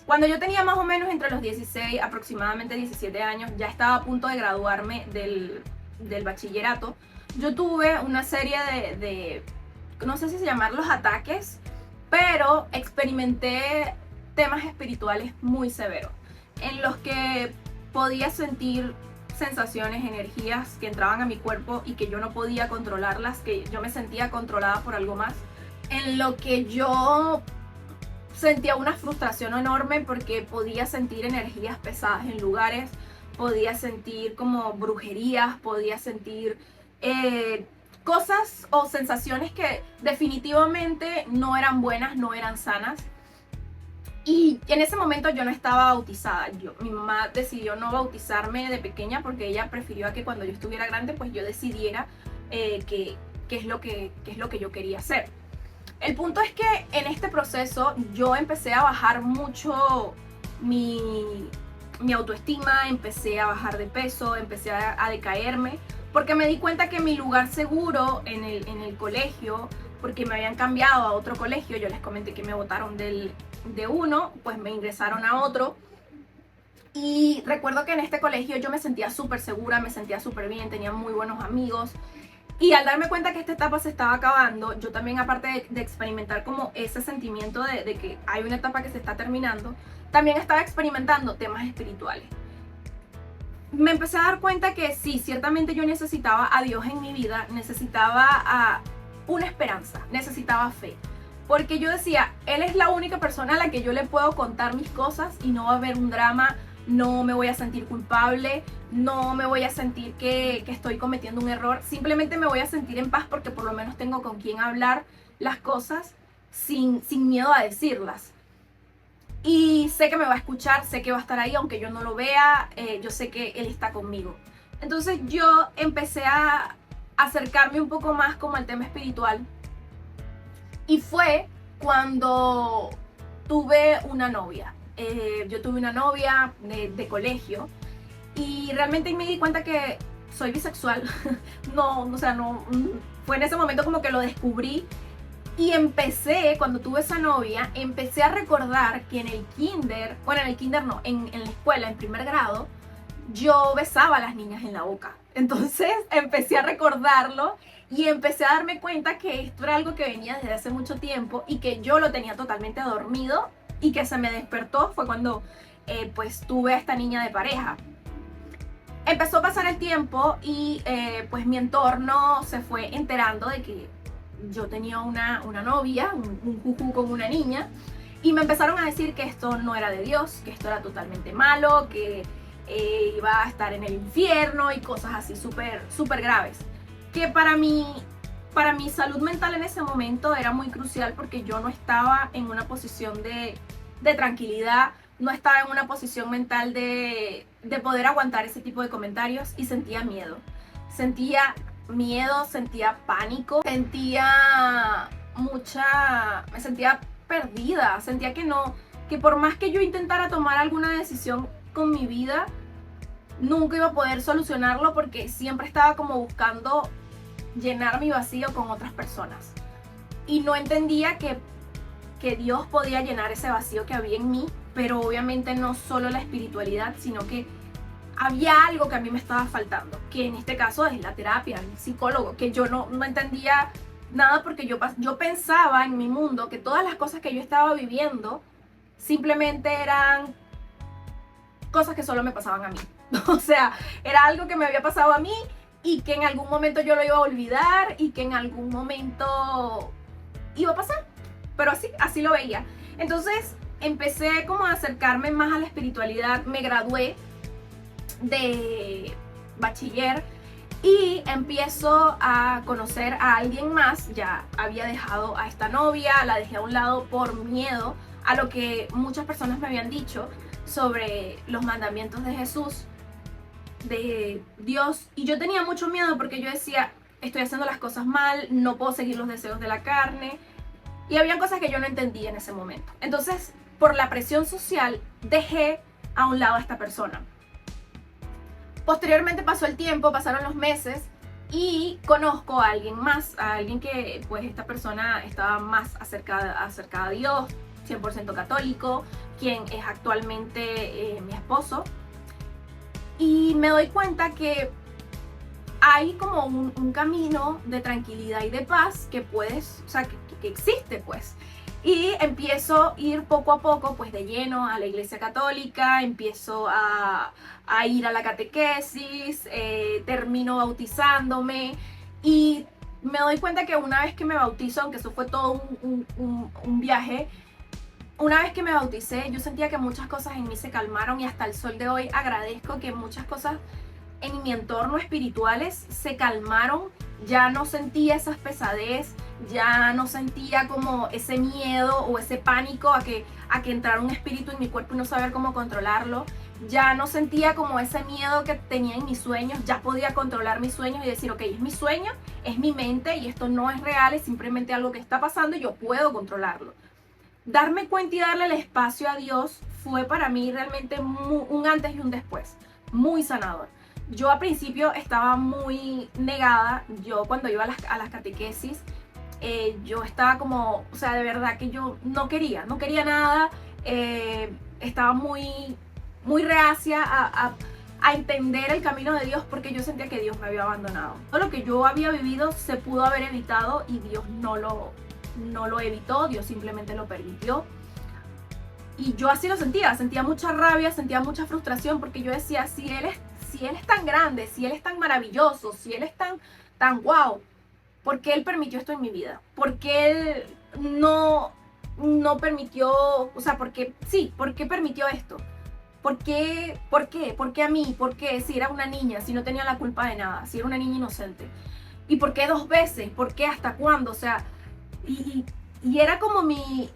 Cuando yo tenía más o menos entre los 16, aproximadamente 17 años, ya estaba a punto de graduarme del bachillerato, yo tuve una serie no sé si llamarlos ataques, pero experimenté temas espirituales muy severos, en los que podía sentir sensaciones, energías que entraban a mi cuerpo y que yo no podía controlarlas, que yo me sentía controlada por algo más, en lo que yo sentía una frustración enorme porque podía sentir energías pesadas en lugares, podía sentir como brujerías, podía sentir cosas o sensaciones que definitivamente no eran buenas, no eran sanas. Y en ese momento yo no estaba bautizada. Mi mamá decidió no bautizarme de pequeña porque ella prefirió que cuando yo estuviera grande pues yo decidiera qué es lo que yo quería hacer. El punto es que en este proceso yo empecé a bajar mucho mi autoestima, empecé a bajar de peso, empecé a decaerme, porque me di cuenta que mi lugar seguro en el colegio, porque me habían cambiado a otro colegio, yo les comenté que me botaron de uno, pues me ingresaron a otro. Y recuerdo que en este colegio yo me sentía súper segura, me sentía súper bien, tenía muy buenos amigos. Y al darme cuenta que esta etapa se estaba acabando, yo también, aparte de experimentar como ese sentimiento de que hay una etapa que se está terminando, también estaba experimentando temas espirituales. Me empecé a dar cuenta que sí, ciertamente yo necesitaba a Dios en mi vida, necesitaba una esperanza, necesitaba fe. Porque yo decía, Él es la única persona a la que yo le puedo contar mis cosas y no va a haber un drama, no me voy a sentir culpable, no me voy a sentir que estoy cometiendo un error, simplemente me voy a sentir en paz porque por lo menos tengo con quien hablar las cosas sin miedo a decirlas. Y sé que me va a escuchar, sé que va a estar ahí aunque yo no lo vea, yo sé que Él está conmigo. Entonces yo empecé a acercarme un poco más como al tema espiritual. Y fue cuando tuve una novia. Yo tuve una novia de colegio y realmente me di cuenta que soy bisexual. No, fue en ese momento como que lo descubrí. Y cuando tuve esa novia, empecé a recordar que en el kinder no, en la escuela, en primer grado, yo besaba a las niñas en la boca. Entonces empecé a recordarlo y empecé a darme cuenta que esto era algo que venía desde hace mucho tiempo y que yo lo tenía totalmente dormido y que se me despertó fue cuando pues tuve a esta niña de pareja. Empezó a pasar el tiempo y pues mi entorno se fue enterando de que yo tenía una novia, un cucú con una niña, y me empezaron a decir que esto no era de Dios, que esto era totalmente malo, que iba a estar en el infierno y cosas así súper graves. Que para mi salud mental en ese momento era muy crucial porque yo no estaba en una posición de tranquilidad, no estaba en una posición mental de poder aguantar ese tipo de comentarios y sentía miedo. Sentía pánico, me sentía perdida, sentía que por más que yo intentara tomar alguna decisión con mi vida, nunca iba a poder solucionarlo porque siempre estaba como buscando llenar mi vacío con otras personas. Y no entendía que Dios podía llenar ese vacío que había en mí, pero obviamente no solo la espiritualidad, sino que había algo que a mí me estaba faltando, que en este caso es la terapia, el psicólogo, que yo no entendía nada porque yo pensaba en mi mundo que todas las cosas que yo estaba viviendo simplemente eran cosas que solo me pasaban a mí. O sea, era algo que me había pasado a mí y que en algún momento yo lo iba a olvidar y que en algún momento iba a pasar. Pero así lo veía. Entonces empecé como a acercarme más a la espiritualidad, me gradué de bachiller y empiezo a conocer a alguien más. Ya había dejado a esta novia, la dejé a un lado por miedo a lo que muchas personas me habían dicho sobre los mandamientos de Jesús, de Dios, y yo tenía mucho miedo porque yo decía, estoy haciendo las cosas mal, no puedo seguir los deseos de la carne, y había cosas que yo no entendía en ese momento. Entonces, por la presión social, dejé a un lado a esta persona. Posteriormente pasó el tiempo, pasaron los meses y conozco a alguien más, a alguien que pues esta persona estaba más acercada a Dios, 100% católico, quien es actualmente mi esposo. Y me doy cuenta que hay como un camino de tranquilidad y de paz que puedes, o sea, que existe pues. Y empiezo a ir poco a poco pues de lleno a la iglesia católica, empiezo a ir a la catequesis, termino bautizándome y me doy cuenta que una vez que me bautizo, aunque eso fue todo un viaje, una vez que me bauticé yo sentía que muchas cosas en mí se calmaron y hasta el sol de hoy agradezco que muchas cosas en mi entorno espirituales se calmaron. Ya no sentía esas pesadez, ya no sentía como ese miedo o ese pánico a que entrara un espíritu en mi cuerpo y no saber cómo controlarlo. Ya no sentía como ese miedo que tenía en mis sueños, ya podía controlar mis sueños y decir, ok, es mi sueño, es mi mente y esto no es real, es simplemente algo que está pasando y yo puedo controlarlo. Darme cuenta y darle el espacio a Dios fue para mí realmente un antes y un después, muy sanador. Yo al principio estaba muy negada, yo cuando iba a las catequesis, yo estaba como, o sea, de verdad que yo no quería nada, estaba muy reacia a entender el camino de Dios porque yo sentía que Dios me había abandonado. Todo lo que yo había vivido se pudo haber evitado y Dios no lo evitó, Dios simplemente lo permitió. Y yo así lo sentía mucha rabia, sentía mucha frustración porque yo decía, si Él es tan grande, si Él es tan maravilloso, si Él es tan guau, ¿por qué Él permitió esto en mi vida? ¿Por qué Él no permitió, o sea, por qué permitió esto? ¿Por qué a mí? ¿Por qué si era una niña, si no tenía la culpa de nada, si era una niña inocente? ¿Y por qué 2 veces? ¿Por qué hasta cuándo? O sea, y era como mi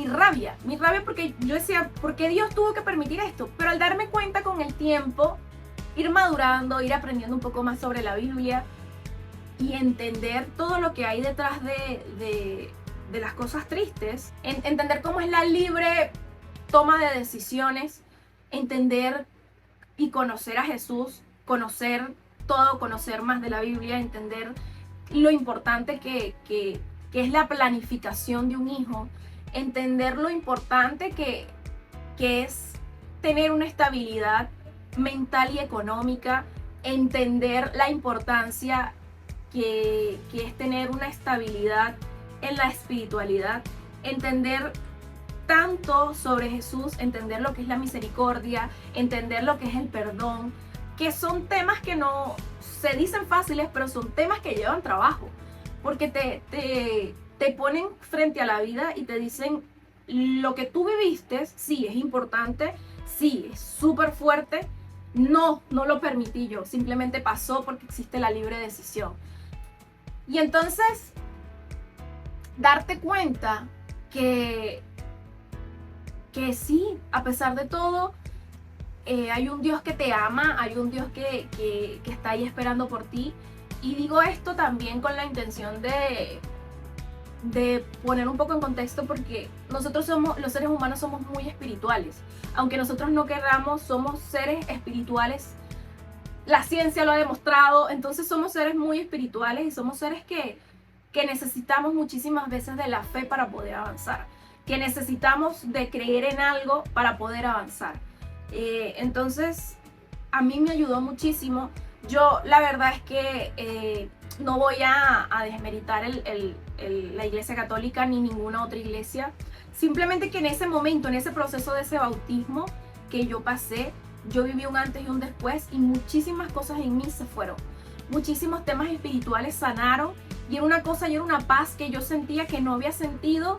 rabia porque yo decía, ¿por qué Dios tuvo que permitir esto? Pero al darme cuenta con el tiempo, ir madurando, ir aprendiendo un poco más sobre la Biblia y entender todo lo que hay detrás de las cosas tristes, entender cómo es la libre toma de decisiones, entender y conocer a Jesús, conocer todo, conocer más de la Biblia, entender lo importante que es la planificación de un hijo, entender lo importante que es tener una estabilidad mental y económica, entender la importancia que es tener una estabilidad en la espiritualidad, entender tanto sobre Jesús, entender lo que es la misericordia, entender lo que es el perdón, que son temas que no se dicen fáciles, pero son temas que llevan trabajo, porque te ponen frente a la vida y te dicen lo que tú viviste, sí, es importante, sí, es súper fuerte, no lo permití yo, simplemente pasó porque existe la libre decisión. Y entonces, darte cuenta que sí, a pesar de todo, hay un Dios que te ama, hay un Dios que está ahí esperando por ti. Y digo esto también con la intención de poner un poco en contexto, porque nosotros los seres humanos somos muy espirituales. Aunque nosotros no querramos, somos seres espirituales. La ciencia lo ha demostrado, entonces somos seres muy espirituales y somos seres que necesitamos muchísimas veces de la fe para poder avanzar, que necesitamos de creer en algo para poder avanzar. Entonces, a mí me ayudó muchísimo. Yo la verdad es que no voy a desmeritar la iglesia católica ni ninguna otra iglesia. Simplemente que en ese momento, en ese proceso de ese bautismo que yo pasé, yo viví un antes y un después y muchísimas cosas en mí se fueron. Muchísimos temas espirituales sanaron y era una cosa y era una paz que yo sentía que no había sentido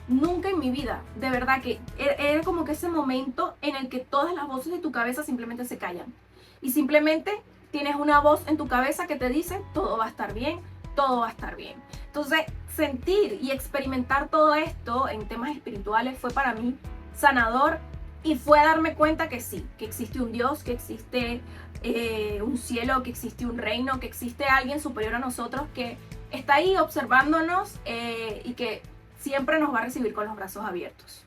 nunca en mi vida. De verdad que era como que ese momento en el que todas las voces de tu cabeza simplemente se callan. Y simplemente tienes una voz en tu cabeza que te dice, todo va a estar bien, todo va a estar bien. Entonces, sentir y experimentar todo esto en temas espirituales fue para mí sanador y fue darme cuenta que sí, que existe un Dios, que existe un cielo, que existe un reino, que existe alguien superior a nosotros que está ahí observándonos y que siempre nos va a recibir con los brazos abiertos.